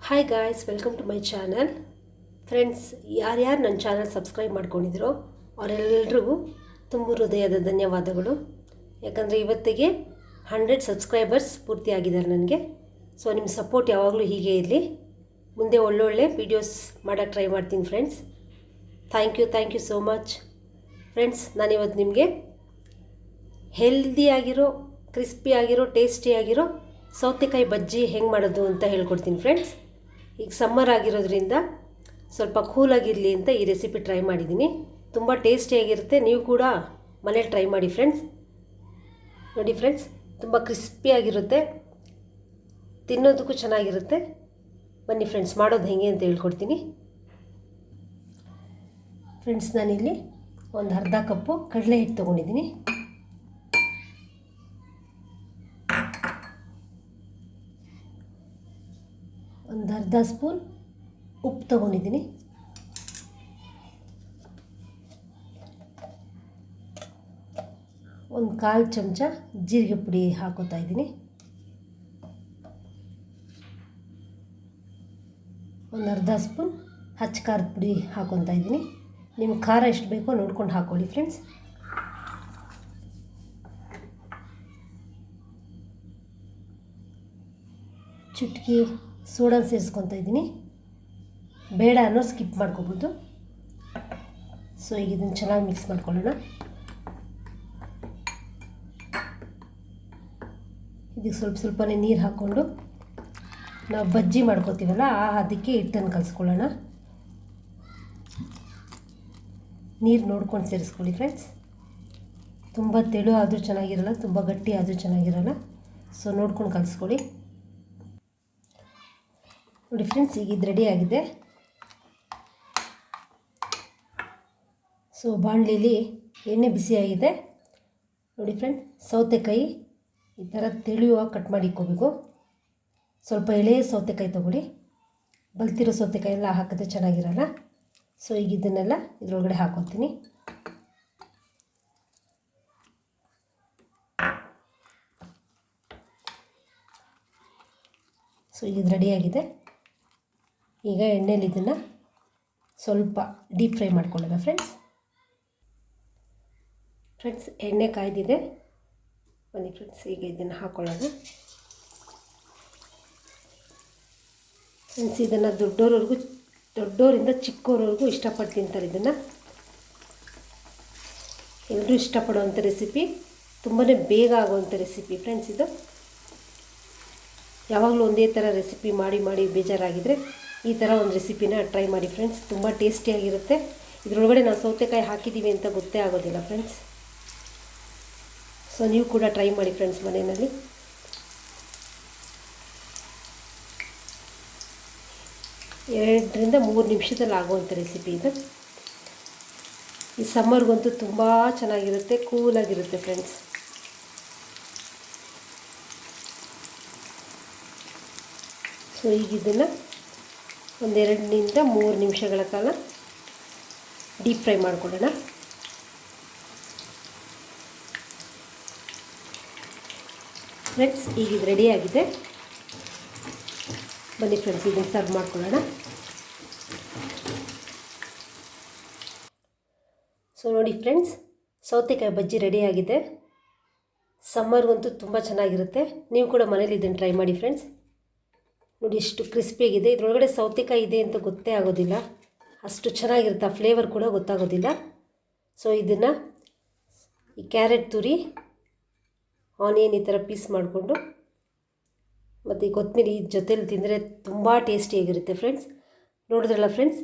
Hi guys, welcome to my channel. Friends, ಯಾರ್ಯಾರು ನನ್ನ channel subscribe ಮಾಡ್ಕೊಂಡಿದ್ದೀರೋ ಅವರೆಲ್ಲರಿಗೂ ತುಂಬ ಹೃದಯದ ಧನ್ಯವಾದಗಳು. ಯಾಕಂದರೆ ಇವತ್ತಿಗೆ 100 ಸಬ್ಸ್ಕ್ರೈಬರ್ಸ್ ಪೂರ್ತಿಯಾಗಿದ್ದಾರೆ ನನಗೆ. ಸೊ ನಿಮ್ಮ ಸಪೋರ್ಟ್ ಯಾವಾಗಲೂ ಹೀಗೆ ಇರಲಿ. ಮುಂದೆ ಒಳ್ಳೊಳ್ಳೆ ವೀಡಿಯೋಸ್ ಮಾಡೋಕ್ಕೆ ಟ್ರೈ ಮಾಡ್ತೀನಿ friends. Thank you so much. Friends, ನಾನಿವತ್ತು ನಿಮಗೆ ಹೆಲ್ದಿಯಾಗಿರೋ, ಕ್ರಿಸ್ಪಿಯಾಗಿರೋ, ಟೇಸ್ಟಿಯಾಗಿರೋ ಸೌತೆಕಾಯಿ ಬಜ್ಜಿ ಹೆಂಗೆ ಮಾಡೋದು ಅಂತ ಹೇಳ್ಕೊಡ್ತೀನಿ ಫ್ರೆಂಡ್ಸ್. ಈಗ ಸಮ್ಮರ್ ಆಗಿರೋದ್ರಿಂದ ಸ್ವಲ್ಪ ಕೂಲಾಗಿರಲಿ ಅಂತ ಈ ರೆಸಿಪಿ ಟ್ರೈ ಮಾಡಿದ್ದೀನಿ. ತುಂಬ ಟೇಸ್ಟಿಯಾಗಿರುತ್ತೆ. ನೀವು ಕೂಡ ಮನೇಲಿ ಟ್ರೈ ಮಾಡಿ ಫ್ರೆಂಡ್ಸ್. ನೋಡಿ ಫ್ರೆಂಡ್ಸ್, ತುಂಬ ಕ್ರಿಸ್ಪಿಯಾಗಿರುತ್ತೆ, ತಿನ್ನೋದಕ್ಕೂ ಚೆನ್ನಾಗಿರುತ್ತೆ. ಬನ್ನಿ ಫ್ರೆಂಡ್ಸ್, ಮಾಡೋದು ಹೇಗೆ ಅಂತ ಹೇಳ್ಕೊಡ್ತೀನಿ. ಫ್ರೆಂಡ್ಸ್, ನಾನಿಲ್ಲಿ ಒಂದು ಅರ್ಧ ಕಪ್ಪು ಕಡಲೆ ಹಿಟ್ಟು ತೊಗೊಂಡಿದ್ದೀನಿ. ಒಂದು ಅರ್ಧ ಸ್ಪೂನ್ ಉಪ್ಪು ತೊಗೊಂಡಿದ್ದೀನಿ. ಒಂದು 1/4 ಚಮಚ ಜೀರಿಗೆ ಪುಡಿ ಹಾಕೋತಾ ಇದ್ದೀನಿ. ಒಂದು ಅರ್ಧ ಸ್ಪೂನ್ ಹಚ್ಚ ಖಾರದ ಪುಡಿ ಹಾಕೊತಾ ಇದ್ದೀನಿ. ನಿಮ್ಗೆ ಖಾರ ಎಷ್ಟು ಬೇಕೋ ನೋಡ್ಕೊಂಡು ಹಾಕ್ಕೊಳ್ಳಿ ಫ್ರೆಂಡ್ಸ್. ಚುಟ್ಕಿ ಸೋಡಾ ಸೇರಿಸ್ಕೊತಾ ಇದ್ದೀನಿ. ಬೇಡ ಅನ್ನೋ ಸ್ಕಿಪ್ ಮಾಡ್ಕೋಬೋದು. ಸೊ ಈಗ ಇದನ್ನು ಚೆನ್ನಾಗಿ ಮಿಕ್ಸ್ ಮಾಡ್ಕೊಳ್ಳೋಣ. ಇದಕ್ಕೆ ಸ್ವಲ್ಪನೇ ನೀರು ಹಾಕ್ಕೊಂಡು ನಾವು ಬಜ್ಜಿ ಮಾಡ್ಕೋತೀವಲ್ಲ ಅದಕ್ಕೆ ಹಿಟ್ಟನ್ನು ಕಲಿಸ್ಕೊಳ್ಳೋಣ. ನೀರು ನೋಡ್ಕೊಂಡು ಸೇರಿಸ್ಕೊಳ್ಳಿ ಫ್ರೆಂಡ್ಸ್. ತುಂಬ ತೆಳು ಆದರೂ ಚೆನ್ನಾಗಿರಲ್ಲ, ತುಂಬ ಗಟ್ಟಿ ಆದರೂ ಚೆನ್ನಾಗಿರಲ್ಲ. ಸೊ ನೋಡ್ಕೊಂಡು ಕಲಿಸ್ಕೊಳ್ಳಿ. ನೋಡಿ ಫ್ರೆಂಡ್ಸ್, ಈಗ ಇದು ರೆಡಿ ಆಗಿದೆ. ಸೊ ಬಾಣಲಿಲಿ ಎಣ್ಣೆ ಬಿಸಿಯಾಗಿದೆ. ನೋಡಿ ಫ್ರೆಂಡ್ಸ್, ಸೌತೆಕಾಯಿ ಈ ಥರ ತೆಳುವಾಗಿ ಕಟ್ ಮಾಡಿ ಇಟ್ಕೋಬೇಕು. ಸ್ವಲ್ಪ ಎಳೆಯ ಸೌತೆಕಾಯಿ ತೊಗೊಳ್ಳಿ. ಬಲ್ತಿರೋ ಸೌತೆಕಾಯಿ ಎಲ್ಲ ಹಾಕಿದ್ರೆ ಚೆನ್ನಾಗಿರಲ್ಲ. ಸೊ ಈಗ ಇದನ್ನೆಲ್ಲ ಇದರೊಳಗಡೆ ಹಾಕ್ಕೊತೀನಿ. ಸೊ ಈಗ ಇದು ರೆಡಿಯಾಗಿದೆ. ಈಗ ಎಣ್ಣೆಲಿ ಇದನ್ನು ಸ್ವಲ್ಪ ಡೀಪ್ ಫ್ರೈ ಮಾಡ್ಕೊಳ್ಳೋಣ ಫ್ರೆಂಡ್ಸ್. ಎಣ್ಣೆ ಕಾಯ್ದಿದೆ. ಬನ್ನಿ ಫ್ರೆಂಡ್ಸ್, ಈಗ ಇದನ್ನು ಹಾಕ್ಕೊಳ್ಳೋಣ. ಫ್ರೆಂಡ್ಸ್, ಇದನ್ನು ದೊಡ್ಡೋರಿಂದ ಚಿಕ್ಕವರವರೆಗೂ ಇಷ್ಟಪಟ್ಟು ತಿಂತಾರೆ. ಇದನ್ನು ಎಲ್ಲರೂ ಇಷ್ಟಪಡುವಂಥ ರೆಸಿಪಿ, ತುಂಬಾ ಬೇಗ ಆಗುವಂಥ ರೆಸಿಪಿ ಫ್ರೆಂಡ್ಸ್. ಇದು ಯಾವಾಗಲೂ ಒಂದೇ ಥರ ರೆಸಿಪಿ ಮಾಡಿ ಬೇಜಾರಾಗಿದ್ದರೆ ಈ ಥರ ಒಂದು ರೆಸಿಪಿನ ಟ್ರೈ ಮಾಡಿ ಫ್ರೆಂಡ್ಸ್. ತುಂಬ ಟೇಸ್ಟಿಯಾಗಿರುತ್ತೆ. ಇದರೊಳಗಡೆ ನಾವು ಸೌತೆಕಾಯಿ ಹಾಕಿದ್ದೀವಿ ಅಂತ ಗೊತ್ತೇ ಆಗೋದಿಲ್ಲ ಫ್ರೆಂಡ್ಸ್. ಸೊ ನೀವು ಕೂಡ ಟ್ರೈ ಮಾಡಿ ಫ್ರೆಂಡ್ಸ್ ಮನೆಯಲ್ಲಿ. ಎರಡರಿಂದ 3 ನಿಮಿಷದಲ್ಲಿ ಆಗುವಂಥ ರೆಸಿಪಿ ಇದು. ಈ ಸಮ್ಮರ್ಗಂತೂ ತುಂಬ ಚೆನ್ನಾಗಿರುತ್ತೆ, ಕೂಲಾಗಿರುತ್ತೆ ಫ್ರೆಂಡ್ಸ್. ಸೊ ಈಗ ಇದನ್ನು 1-2 3 ನಿಮಿಷಗಳ ಕಾಲ ಡೀಪ್ ಫ್ರೈ ಮಾಡ್ಕೊಳ್ಳೋಣ. ಫ್ರೆಂಡ್ಸ್, ಈಗ ಇದು ರೆಡಿಯಾಗಿದೆ. ಬನ್ನಿ ಫ್ರೆಂಡ್ಸ್, ಇದನ್ನು ಸರ್ವ್ ಮಾಡ್ಕೊಳ್ಳೋಣ. ಸೊ ನೋಡಿ ಫ್ರೆಂಡ್ಸ್, ಸೌತೆಕಾಯಿ ಬಜ್ಜಿ ರೆಡಿಯಾಗಿದೆ. ಸಮ್ಮರ್ಗಂತೂ ತುಂಬ ಚೆನ್ನಾಗಿರುತ್ತೆ. ನೀವು ಕೂಡ ಮನೇಲಿ ಇದನ್ನು ಟ್ರೈ ಮಾಡಿ ಫ್ರೆಂಡ್ಸ್. ನೋಡಿ ಎಷ್ಟು ಕ್ರಿಸ್ಪಿಯಾಗಿದೆ. ಇದರೊಳಗಡೆ ಸೌತೆಕಾಯಿ ಇದೆ ಅಂತ ಗೊತ್ತೇ ಆಗೋದಿಲ್ಲ, ಅಷ್ಟು ಚೆನ್ನಾಗಿರುತ್ತೆ. ಆ ಫ್ಲೇವರ್ ಕೂಡ ಗೊತ್ತಾಗೋದಿಲ್ಲ. ಸೊ ಇದನ್ನು ಈ ಕ್ಯಾರೆಟ್ ತುರಿ, ಆನಿಯನ್ ಈ ಥರ ಪೀಸ್ ಮಾಡಿಕೊಂಡು ಮತ್ತು ಈ ಕೊತ್ತಂಬರಿ ಜೊತೆಲಿ ತಿಂದರೆ ತುಂಬ ಟೇಸ್ಟಿಯಾಗಿರುತ್ತೆ ಫ್ರೆಂಡ್ಸ್. ನೋಡಿದ್ರಲ್ಲ ಫ್ರೆಂಡ್ಸ್,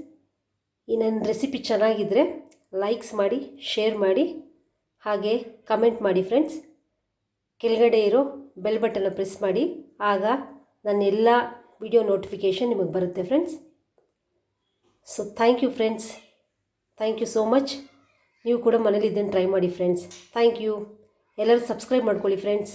ಈ ನನ್ನ ರೆಸಿಪಿ ಚೆನ್ನಾಗಿದ್ದರೆ ಲೈಕ್ಸ್ ಮಾಡಿ, ಶೇರ್ ಮಾಡಿ, ಹಾಗೆ ಕಮೆಂಟ್ ಮಾಡಿ ಫ್ರೆಂಡ್ಸ್. ಕೆಳಗಡೆ ಇರೋ ಬೆಲ್ ಬಟನ್ನ ಪ್ರೆಸ್ ಮಾಡಿ, ಆಗ ನನ್ನ ಎಲ್ಲ ವಿಡಿಯೋ ನೋಟಿಫಿಕೇಷನ್ ನಿಮಗೆ ಬರುತ್ತೆ friends. So thank you friends. Thank you so much. ನೀವು ಕೂಡ ಮನೇಲಿ ಇದನ್ನು ಟ್ರೈ ಮಾಡಿ ಫ್ರೆಂಡ್ಸ್. Thank you. ಎಲ್ಲರೂ ಸಬ್ಸ್ಕ್ರೈಬ್ ಮಾಡ್ಕೊಳ್ಳಿ ಫ್ರೆಂಡ್ಸ್.